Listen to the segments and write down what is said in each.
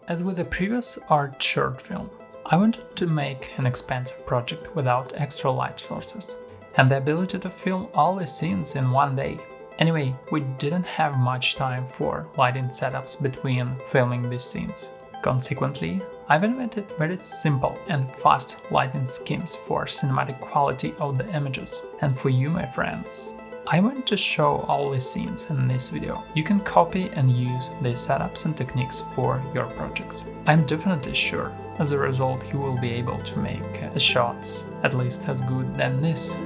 As with the previous art short film, I wanted to make an expensive project without extra light sources, and the ability to film all the scenes in one day. Anyway, we didn't have much time for lighting setups between filming these scenes. Consequently, I've invented very simple and fast lighting schemes for cinematic quality of the images. And for you, my friends, I want to show all the scenes in this video. You can copy and use these setups and techniques for your projects. I'm definitely sure, as a result, you will be able to make the shots at least as good than this.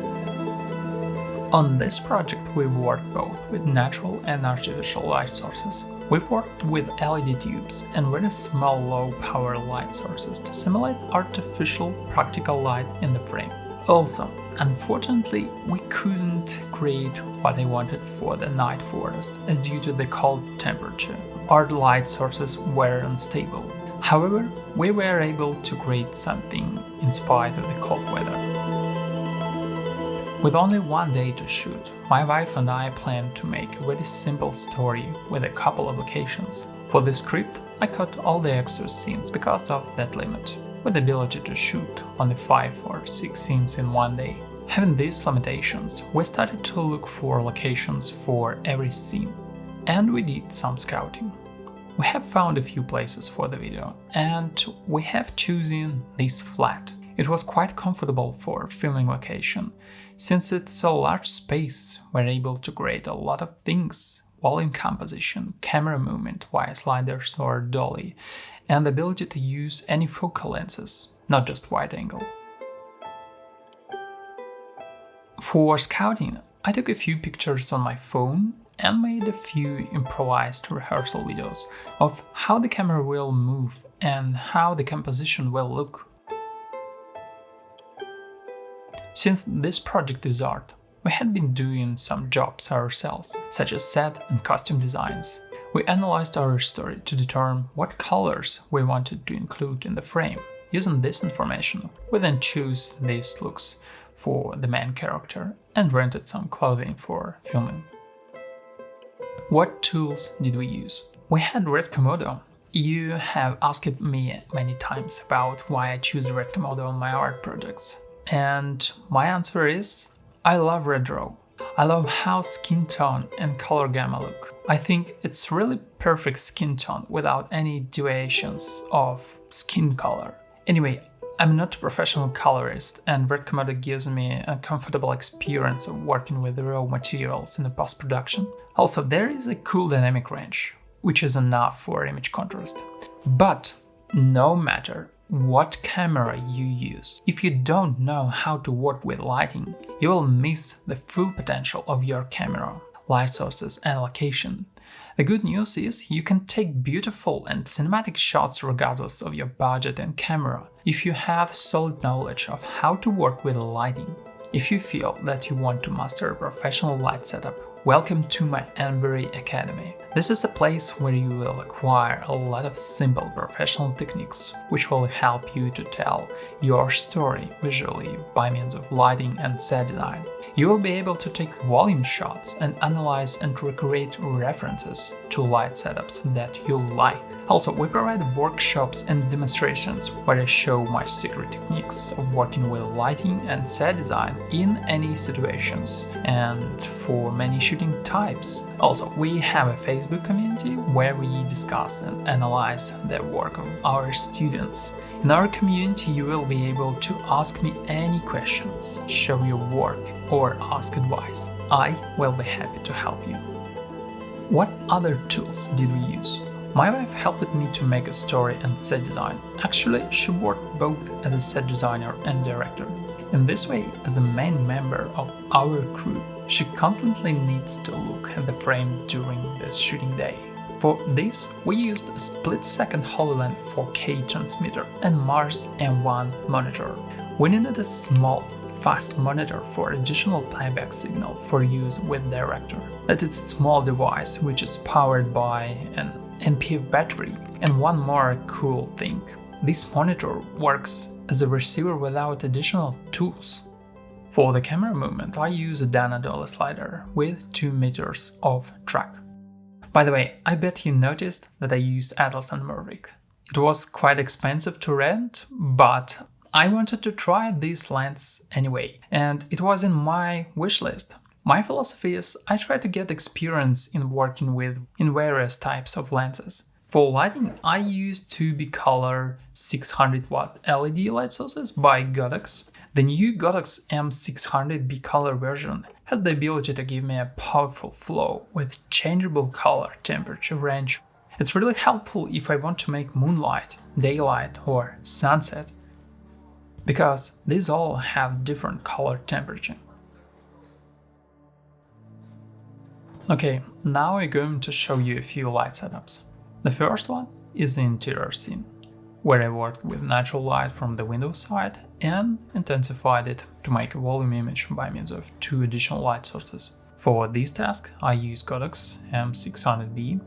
On this project, we've worked both with natural and artificial light sources. We've worked with LED tubes and very small low-power light sources to simulate artificial practical light in the frame. Also, unfortunately, we couldn't create what I wanted for the night forest, as due to the cold temperature, our light sources were unstable. However, we were able to create something in spite of the cold weather. With only one day to shoot, my wife and I planned to make a very simple story with a couple of locations. For the script, I cut all the extra scenes because of that limit, with the ability to shoot only 5 or 6 scenes in one day. Having these limitations, we started to look for locations for every scene, and we did some scouting. We have found a few places for the video, and we have chosen this flat. It was quite comfortable for filming location. Since it's a large space, we're able to create a lot of things: volume composition, camera movement via sliders or dolly, and the ability to use any focal lenses, not just wide angle. For scouting, I took a few pictures on my phone and made a few improvised rehearsal videos of how the camera will move and how the composition will look. Since this project is art, we had been doing some jobs ourselves, such as set and costume designs. We analyzed our story to determine what colors we wanted to include in the frame. Using this information, we then chose these looks for the main character and rented some clothing for filming. What tools did we use? We had Red Komodo. You have asked me many times about why I choose Red Komodo on my art projects. And my answer is, I love Red Raw. I love how skin tone and color gamma look. I think it's really perfect skin tone without any deviations of skin color. Anyway, I'm not a professional colorist, and Red Komodo gives me a comfortable experience of working with raw materials in the post-production. Also, there is a cool dynamic range, which is enough for image contrast. But no matter what camera you use, if you don't know how to work with lighting, you will miss the full potential of your camera, light sources and location. The good news is you can take beautiful and cinematic shots regardless of your budget and camera, if you have solid knowledge of how to work with lighting. If you feel that you want to master a professional light setup, welcome to my Embury Academy. This is a place where you will acquire a lot of simple professional techniques which will help you to tell your story visually by means of lighting and set design. You will be able to take volume shots and analyze and recreate references to light setups that you like. Also, we provide workshops and demonstrations where I show my secret techniques of working with lighting and set design in any situations and for many shooting types. Also, we have a Facebook community where we discuss and analyze the work of our students. In our community, you will be able to ask me any questions, show your work, or ask advice. I will be happy to help you. What other tools did we use? My wife helped me to make a story and set design. Actually, she worked both as a set designer and director. In this way, as a main member of our crew, she constantly needs to look at the frame during this shooting day. For this, we used a split-second HoloLens 4K transmitter and Mars M1 monitor. We needed a small, fast monitor for additional playback signal for use with director. That is a small device which is powered by an NPF battery. And one more cool thing, this monitor works as a receiver without additional tools. For the camera movement, I use a Dana dolly slider with 2 meters of track. By the way, I bet you noticed that I used Atlas and Maverick. It was quite expensive to rent, but I wanted to try this lens anyway, and it was in my wish list. My philosophy is I try to get experience in working in various types of lenses. For lighting, I use 2B color 600-watt LED light sources by Godox. The new Godox M600 B-color version has the ability to give me a powerful flow with changeable color temperature range. It's really helpful if I want to make moonlight, daylight, or sunset, because these all have different color temperature. Okay, now I'm going to show you a few light setups. The first one is the interior scene, where I worked with natural light from the window side and intensified it to make a volume image by means of 2 additional light sources. For this task, I used Godox M600B.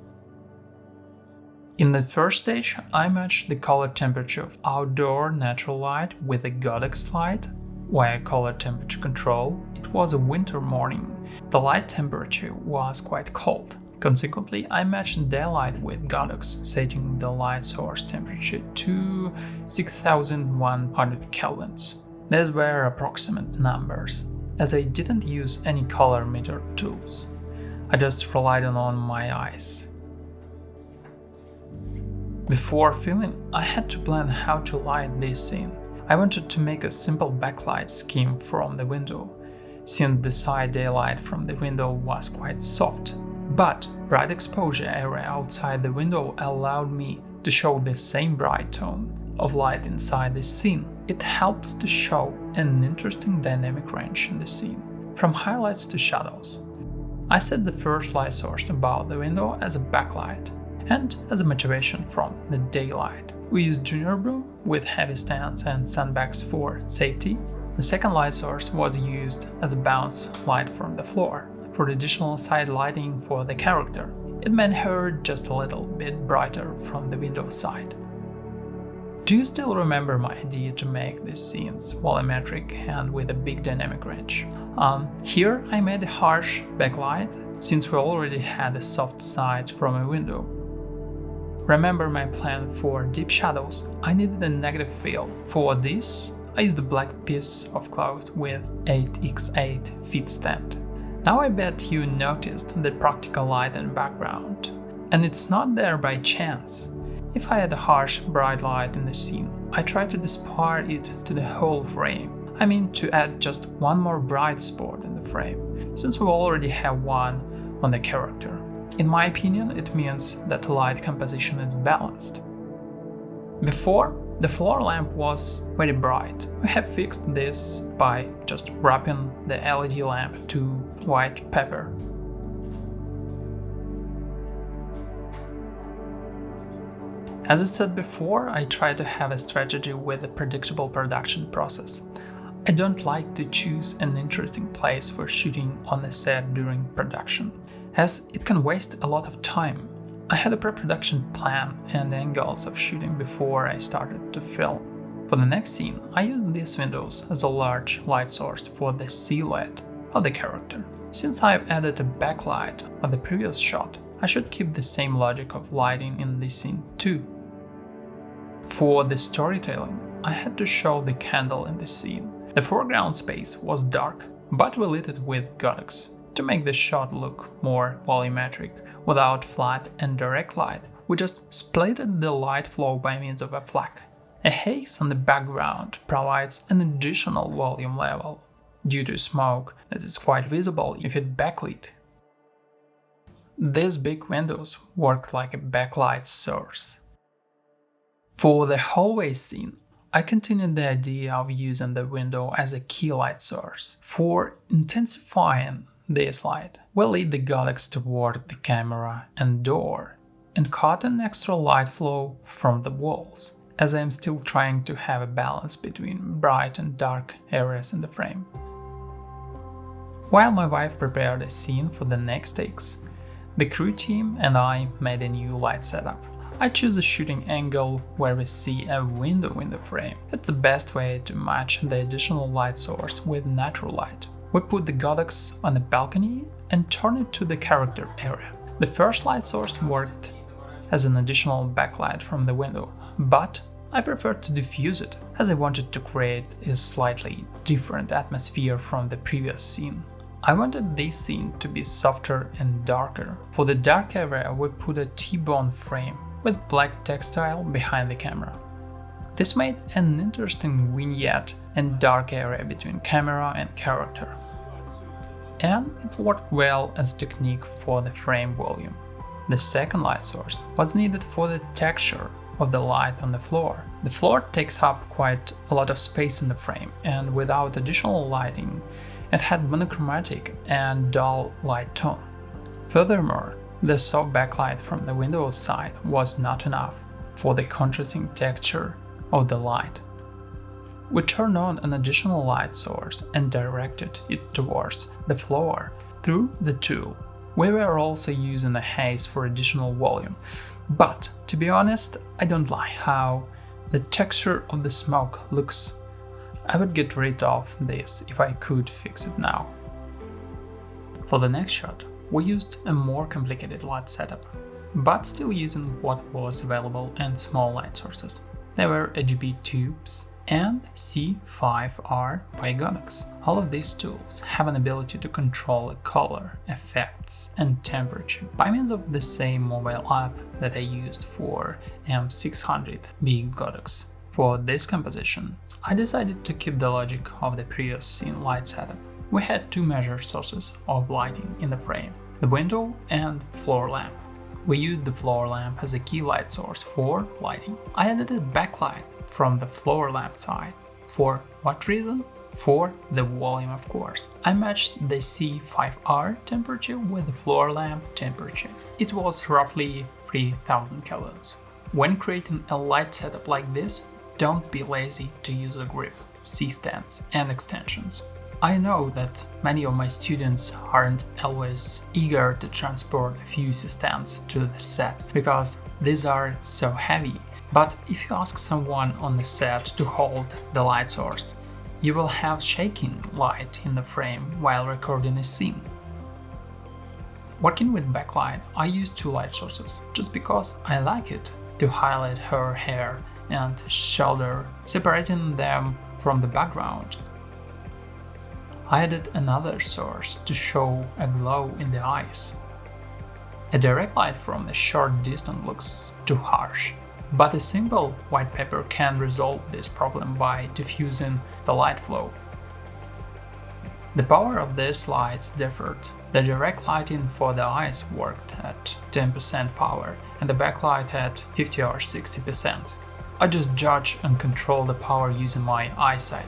In the first stage, I matched the color temperature of outdoor natural light with a Godox light via color temperature control. It was a winter morning. The light temperature was quite cold. Consequently, I matched daylight with Godox, setting the light source temperature to 6100 kelvins. These were approximate numbers, as I didn't use any color meter tools. I just relied on my eyes. Before filming, I had to plan how to light this scene. I wanted to make a simple backlight scheme from the window, since the side daylight from the window was quite soft. But bright exposure area outside the window allowed me to show the same bright tone of light inside the scene. It helps to show an interesting dynamic range in the scene, from highlights to shadows. I set the first light source above the window as a backlight, and as a motivation from the daylight. We used Junior Broom with heavy stands and sandbags for safety. The second light source was used as a bounce light from the floor, for additional side lighting for the character. It made her just a little bit brighter from the window side. Do you still remember my idea to make these scenes volumetric and with a big dynamic range? Here I made a harsh backlight, since we already had a soft side from a window. Remember my plan for deep shadows? I needed a negative field. For this, I used a black piece of cloth with 8x8 feet stand. Now I bet you noticed the practical light and background. And it's not there by chance. If I had a harsh, bright light in the scene, I tried to disperse it to the whole frame. I mean to add just one more bright spot in the frame, since we already have one on the character. In my opinion, it means that the light composition is balanced. Before, the floor lamp was very bright. We have fixed this by just wrapping the LED lamp to white paper. As I said before, I try to have a strategy with a predictable production process. I don't like to choose an interesting place for shooting on the set during production, as it can waste a lot of time. I had a pre-production plan and angles of shooting before I started to film. For the next scene, I used these windows as a large light source for the silhouette of the character. Since I've added a backlight on the previous shot, I should keep the same logic of lighting in this scene too. For the storytelling, I had to show the candle in the scene. The foreground space was dark, but we lit it with Godox to make the shot look more volumetric without flat and direct light. We just splitted the light flow by means of a flag. A haze on the background provides an additional volume level due to smoke that is quite visible if it backlit. These big windows work like a backlight source. For the hallway scene, I continued the idea of using the window as a key light source. For intensifying this light, we lit the Godox toward the camera and door and caught an extra light flow from the walls, as I am still trying to have a balance between bright and dark areas in the frame. While my wife prepared a scene for the next takes, the crew team and I made a new light setup. I choose a shooting angle where we see a window in the frame. It's the best way to match the additional light source with natural light. We put the Godox on the balcony and turned it to the character area. The first light source worked as an additional backlight from the window, but I preferred to diffuse it, as I wanted to create a slightly different atmosphere from the previous scene. I wanted this scene to be softer and darker. For the dark area, we put a T-bone frame with black textile behind the camera. This made an interesting vignette and dark area between camera and character. And it worked well as a technique for the frame volume. The second light source was needed for the texture of the light on the floor. The floor takes up quite a lot of space in the frame, and without additional lighting, it had monochromatic and dull light tone. Furthermore, the soft backlight from the window side was not enough for the contrasting texture of the light. We turned on an additional light source and directed it towards the floor through the tool. We were also using a haze for additional volume, but to be honest, I don't like how the texture of the smoke looks. I would get rid of this if I could fix it now. For the next shot, we used a more complicated light setup, but still using what was available and small light sources. There were RGB tubes and C5R by Godox. All of these tools have an ability to control color, effects, and temperature by means of the same mobile app that I used for M600 by Godox. For this composition, I decided to keep the logic of the previous scene light setup. We had two measure sources of lighting in the frame, the window and floor lamp. We used the floor lamp as a key light source for lighting. I added a backlight from the floor lamp side. For what reason? For the volume, of course. I matched the C5R temperature with the floor lamp temperature. It was roughly 3000 kelvins. When creating a light setup like this, don't be lazy to use a grip, C-stands and extensions. I know that many of my students aren't always eager to transport a few C-stands to the set because these are so heavy. But if you ask someone on the set to hold the light source, you will have shaking light in the frame while recording a scene. Working with backlight, I used two light sources just because I like it to highlight her hair and shoulder, separating them from the background. I added another source to show a glow in the eyes. A direct light from a short distance looks too harsh, but a simple white paper can resolve this problem by diffusing the light flow. The power of these lights differed. The direct lighting for the eyes worked at 10% power and the backlight at 50 or 60%. I just judge and control the power using my eyesight.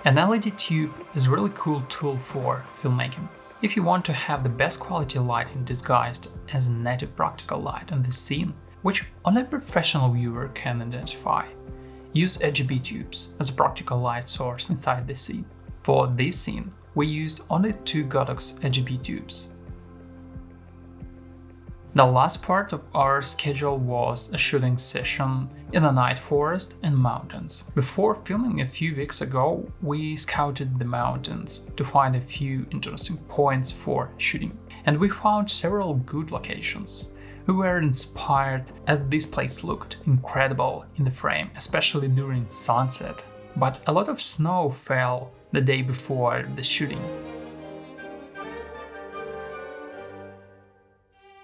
An LED tube is a really cool tool for filmmaking. If you want to have the best quality lighting disguised as a native practical light on the scene, which only a professional viewer can identify, use RGB tubes as a practical light source inside the scene. For this scene, we used only two Godox RGB tubes. The last part of our schedule was a shooting session in the night forest and mountains. Before filming a few weeks ago, we scouted the mountains to find a few interesting points for shooting, and we found several good locations. We were inspired as this place looked incredible in the frame, especially during sunset, but a lot of snow fell the day before the shooting.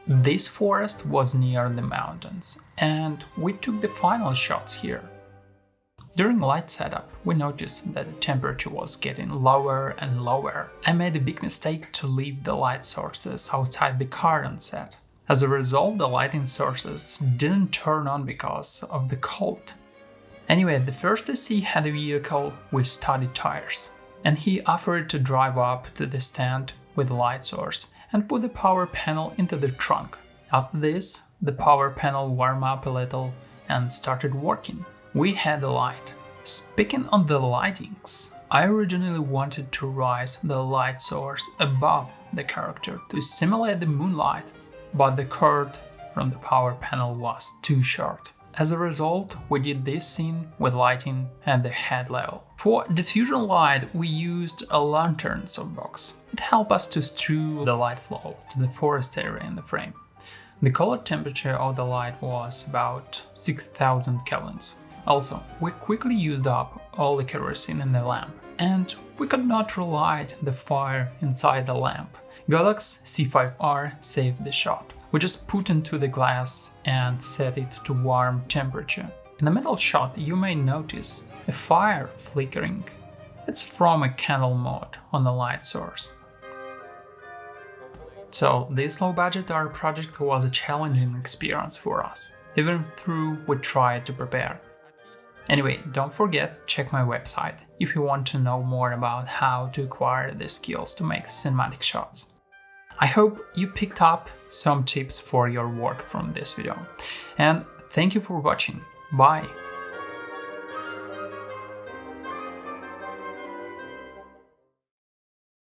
This forest was near the mountains, and we took the final shots here. During light setup, we noticed that the temperature was getting lower and lower. I made a big mistake to leave the light sources outside the car on set. As a result, the lighting sources didn't turn on because of the cold. Anyway, the first AC had a vehicle with studded tires, and he offered to drive up to the stand with the light source and put the power panel into the trunk. After this, the power panel warmed up a little and started working. We had a light. Speaking on the lightings, I originally wanted to raise the light source above the character to simulate the moonlight, but the cord from the power panel was too short. As a result, we did this scene with lighting at the head level. For diffusion light, we used a lantern softbox. It helped us to strew the light flow to the forest area in the frame. The color temperature of the light was about 6000 kelvins. Also, we quickly used up all the kerosene in the lamp, and we could not relight the fire inside the lamp. Godox C5R saved the shot. We just put into the glass and set it to warm temperature. In the middle shot, you may notice a fire flickering. It's from a candle mode on the light source. So this low-budget art project was a challenging experience for us, even though we tried to prepare. Anyway, don't forget, check my website if you want to know more about how to acquire the skills to make cinematic shots. I hope you picked up some tips for your work from this video, and thank you for watching. Bye!